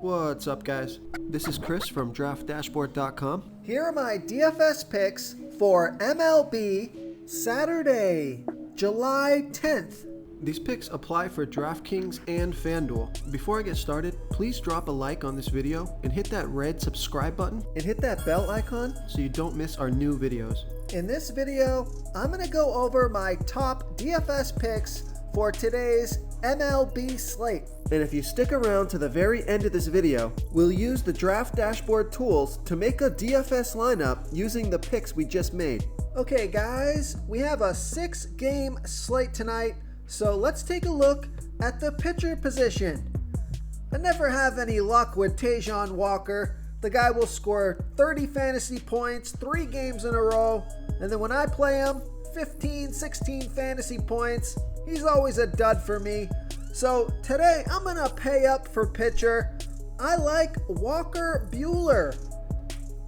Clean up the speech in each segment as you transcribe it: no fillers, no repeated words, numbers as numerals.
What's up, guys? This is Chris from DraftDashboard.com. Here are my DFS picks for MLB Saturday, July 10th. These picks apply for DraftKings and FanDuel. Before I get started, please drop a like on this video and hit that red subscribe button And hit that bell icon. so you don't miss our new videos. In this video, I'm going to go over my top DFS picks for today's MLB slate. And if you stick around to the very end of this video, we'll use the Draft Dashboard tools to make a DFS lineup using the picks we just made. Okay guys, we have a 6-game slate tonight, so let's take a look at the pitcher position. I never have any luck with Taijuan Walker. The guy will score 30 fantasy points 3 games in a row, and then when I play him, 15, 16 fantasy points. He's always a dud for me. So today I'm going to pay up for pitcher. I like Walker Buehler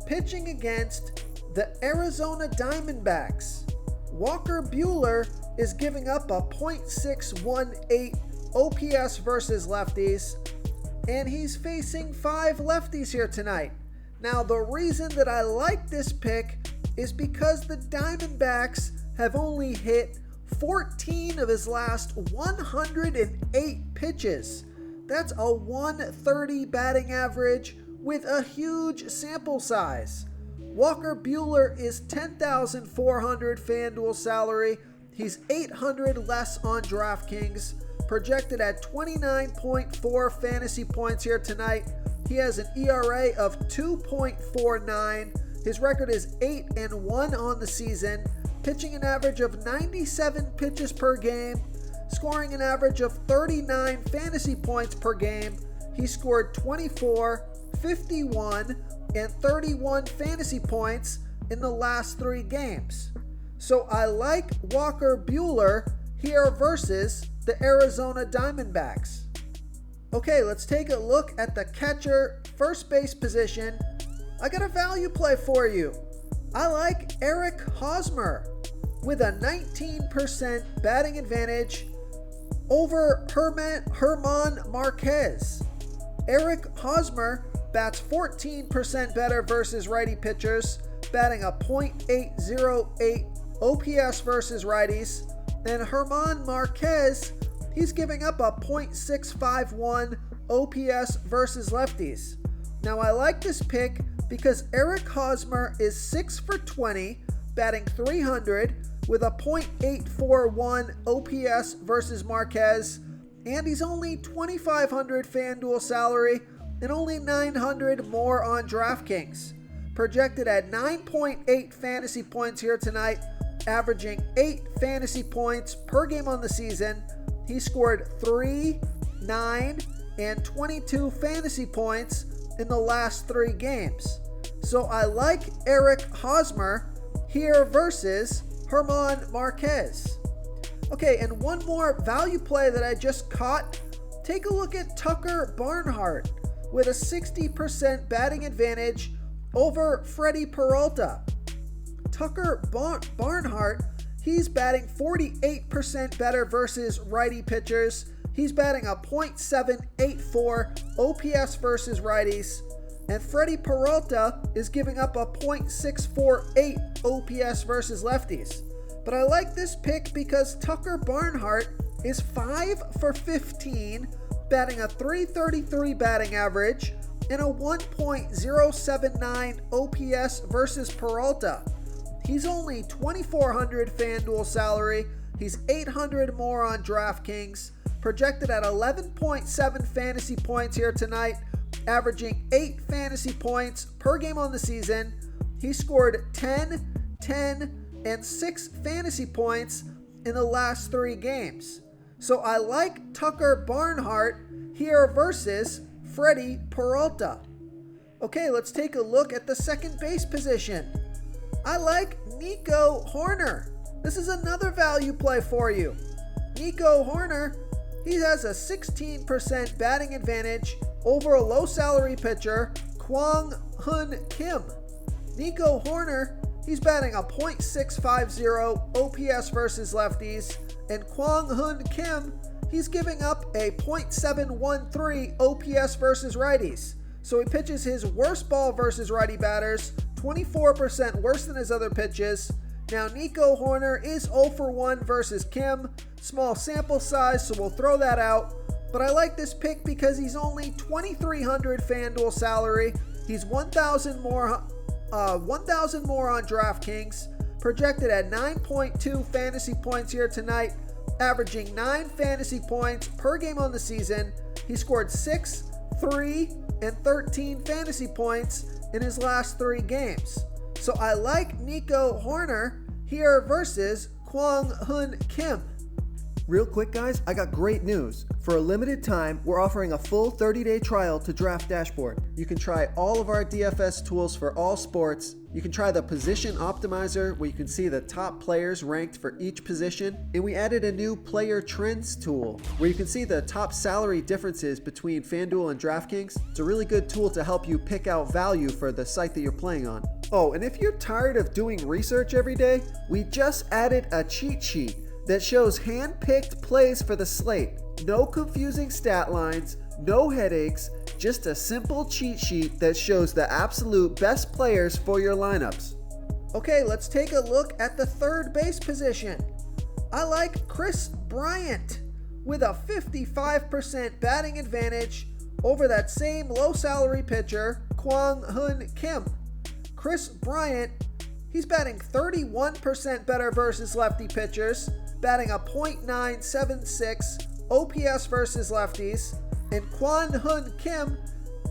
pitching against the Arizona Diamondbacks. Walker Buehler is giving up a .618 OPS versus lefties, and he's facing 5 lefties here tonight. Now the reason that I like this pick is because the Diamondbacks have only hit 14 of his last 108 pitches. That's a 130 batting average with a huge sample size. Walker Buehler is $10,400 FanDuel salary. He's $800 less on DraftKings, projected at 29.4 fantasy points here tonight. He has an ERA of 2.49. His record is 8-1 on the season, pitching an average of 97 pitches per game, scoring an average of 39 fantasy points per game. He scored 24, 51, and 31 fantasy points in the last 3 games. So I like Walker Buehler here versus the Arizona Diamondbacks. Okay, let's take a look at the catcher first base position. I got a value play for you. I like Eric Hosmer with a 19% batting advantage over Herman Marquez. Eric Hosmer bats 14% better versus righty pitchers, batting a .808 OPS versus righties. And Herman Marquez, he's giving up a .651 OPS versus lefties. Now I like this pick because Eric Hosmer is 6 for 20, batting .300 with a .841 OPS versus Marquez, and he's only $2,500 FanDuel salary and only $900 more on DraftKings. Projected at 9.8 fantasy points here tonight, averaging 8 fantasy points per game on the season. He scored 3, 9, and 22 fantasy points in the last 3 games. So I like Eric Hosmer here versus Herman Marquez. Okay, and one more value play that I just caught. Take a look at Tucker Barnhart with a 60% batting advantage over Freddie Peralta. Tucker Barnhart, he's batting 48% better versus righty pitchers. He's batting a .784 OPS versus righties. And Freddie Peralta is giving up a .648 OPS versus lefties. But I like this pick because Tucker Barnhart is 5 for 15, batting a .333 batting average and a 1.079 OPS versus Peralta. He's only $2,400 FanDuel salary. He's $800 more on DraftKings, projected at 11.7 fantasy points here tonight, averaging 8 fantasy points per game on the season. He scored 10, 10, and 6 fantasy points in the last 3 games. So I like Tucker Barnhart here versus Freddie Peralta. Okay, let's take a look at the second base position. I like Nico Hoerner. This is another value play for you. Nico Hoerner, he has a 16% batting advantage over a low salary pitcher, Kwang Hyun Kim. Nico Hoerner, he's batting a .650 OPS versus lefties And Kwang Hoon Kim, he's giving up a .713 OPS versus righties. So he pitches his worst ball versus righty batters, 24% worse than his other pitches. Now Nico Hoerner is 0 for 1 versus Kim. Small sample size, so we'll throw that out. But I like this pick because he's only $2,300 FanDuel salary. He's 1,000 more on DraftKings. Projected at 9.2 fantasy points here tonight, averaging 9 fantasy points per game on the season. He scored 6, 3, and 13 fantasy points in his last 3 games. So I like Nico Hoerner here versus Kwang Hoon Kim. Real quick, guys, I got great news. For a limited time, we're offering a full 30-day trial to Draft Dashboard. You can try all of our DFS tools for all sports. You can try the Position Optimizer, where you can see the top players ranked for each position. And we added a new Player Trends tool, where you can see the top salary differences between FanDuel and DraftKings. It's a really good tool to help you pick out value for the site that you're playing on. Oh, and if you're tired of doing research every day, we just added a cheat sheet that shows hand-picked plays for the slate. No confusing stat lines, no headaches, just a simple cheat sheet that shows the absolute best players for your lineups. Okay, let's take a look at the third base position. I like Chris Bryant with a 55% batting advantage over that same low-salary pitcher, Kwang Hoon Kim. Chris Bryant, he's batting 31% better versus lefty pitchers, batting a .976 OPS versus lefties. And Kwang Hoon Kim,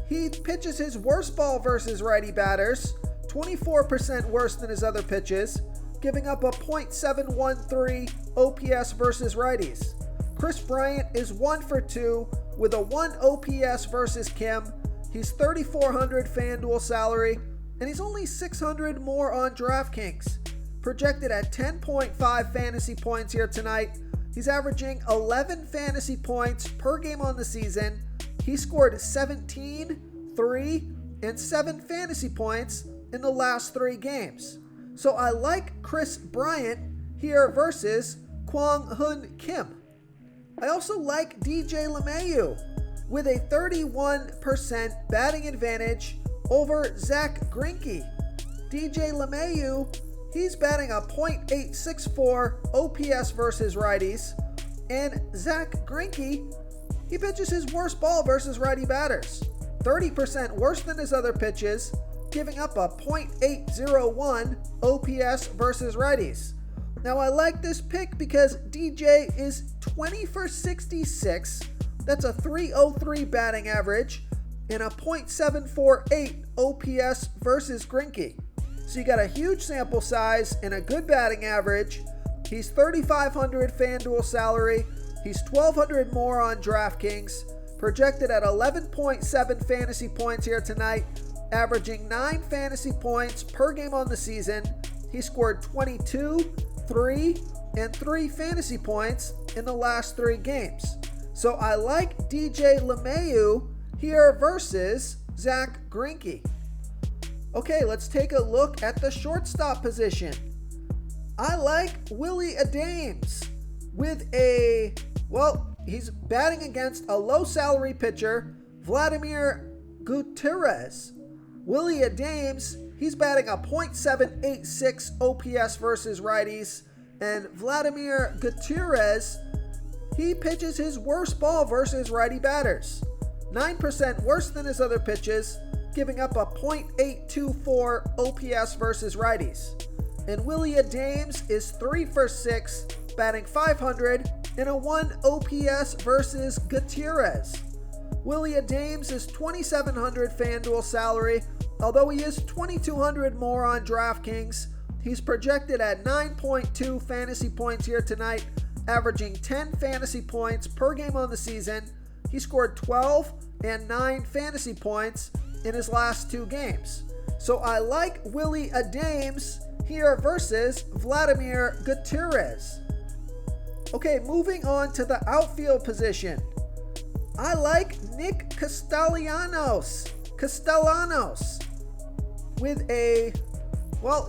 he pitches his worst ball versus righty batters, 24% worse than his other pitches, giving up a .713 OPS versus righties. Chris Bryant is 1 for 2 with a 1 OPS versus Kim. He's $3,400 FanDuel salary, and he's only $600 more on DraftKings. Projected at 10.5 fantasy points here tonight. He's averaging 11 fantasy points per game on the season. He scored 17, 3, and 7 fantasy points in the last 3 games. So I like Chris Bryant here versus Kwang Hoon Kim. I also like DJ LeMahieu with a 31% batting advantage over Zach Greinke. DJ LeMahieu, he's batting a .864 OPS versus righties, and Zach Greinke, he pitches his worst ball versus righty batters, 30% worse than his other pitches, giving up a .801 OPS versus righties. Now I like this pick because DJ is 20 for 66, that's a .303 batting average, and a .748 OPS versus Greinke. So you got a huge sample size and a good batting average. He's $3,500 FanDuel salary. He's $1,200 more on DraftKings. Projected at 11.7 fantasy points here tonight, averaging 9 fantasy points per game on the season. He scored 22, 3, and 3 fantasy points in the last 3 games. So I like DJ LeMahieu here versus Zach Greinke. Okay, let's take a look at the shortstop position. I like Willie Adames with he's batting against a low salary pitcher, Vladimir Gutierrez. Willie Adames, he's batting a .786 OPS versus righties, and Vladimir Gutierrez, he pitches his worst ball versus righty batters, 9% worse than his other pitches, giving up a .824 OPS versus righties. And Willie Adames is 3 for 6, batting .500 and a 1 OPS versus Gutierrez. Willie Adames is $2,700 FanDuel salary, although he is $2,200 more on DraftKings. He's projected at 9.2 fantasy points here tonight, averaging 10 fantasy points per game on the season. He scored 12 and 9 fantasy points in his last 2 games. So I like Willie Adames here versus Vladimir Gutierrez. Okay, moving on to the outfield position. I like Nick Castellanos with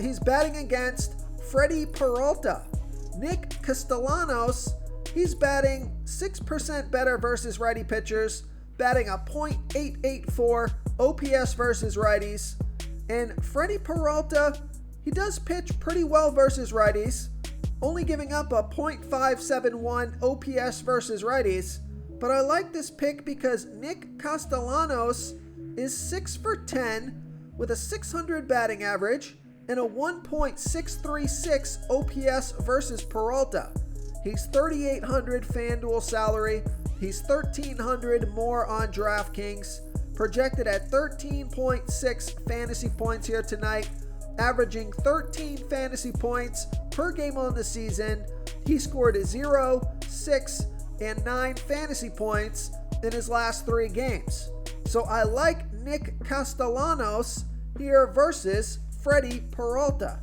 he's batting against Freddie Peralta. Nick Castellanos, he's batting 6% better versus righty pitchers, batting a .884 OPS versus righties. And Freddie Peralta, he does pitch pretty well versus righties, only giving up a .571 OPS versus righties. But I like this pick because Nick Castellanos is 6 for 10 with a 600 batting average and a 1.636 OPS versus Peralta. He's $3,800 FanDuel salary. He's $1,300 more on DraftKings. Projected at 13.6 fantasy points here tonight, averaging 13 fantasy points per game on the season. He scored 0, 6, and 9 fantasy points in his last 3 games. So I like Nick Castellanos here versus Freddie Peralta.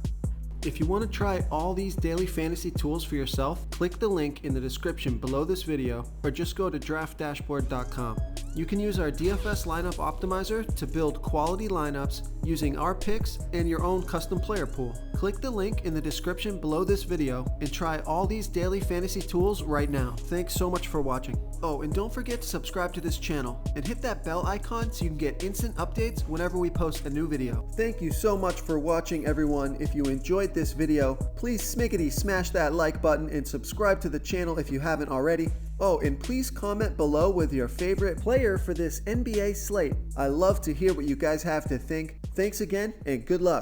If you want to try all these daily fantasy tools for yourself, click the link in the description below this video or just go to draftdashboard.com. You can use our DFS lineup optimizer to build quality lineups using our picks and your own custom player pool. Click the link in the description below this video and try all these daily fantasy tools right now. Thanks so much for watching. Oh, and don't forget to subscribe to this channel and hit that bell icon so you can get instant updates whenever we post a new video. Thank you so much for watching, everyone. If you enjoyed this video, please smash that like button and subscribe to the channel if you haven't already. Oh, and please comment below with your favorite player for this NBA slate. I love to hear what you guys have to think. Thanks again, and good luck.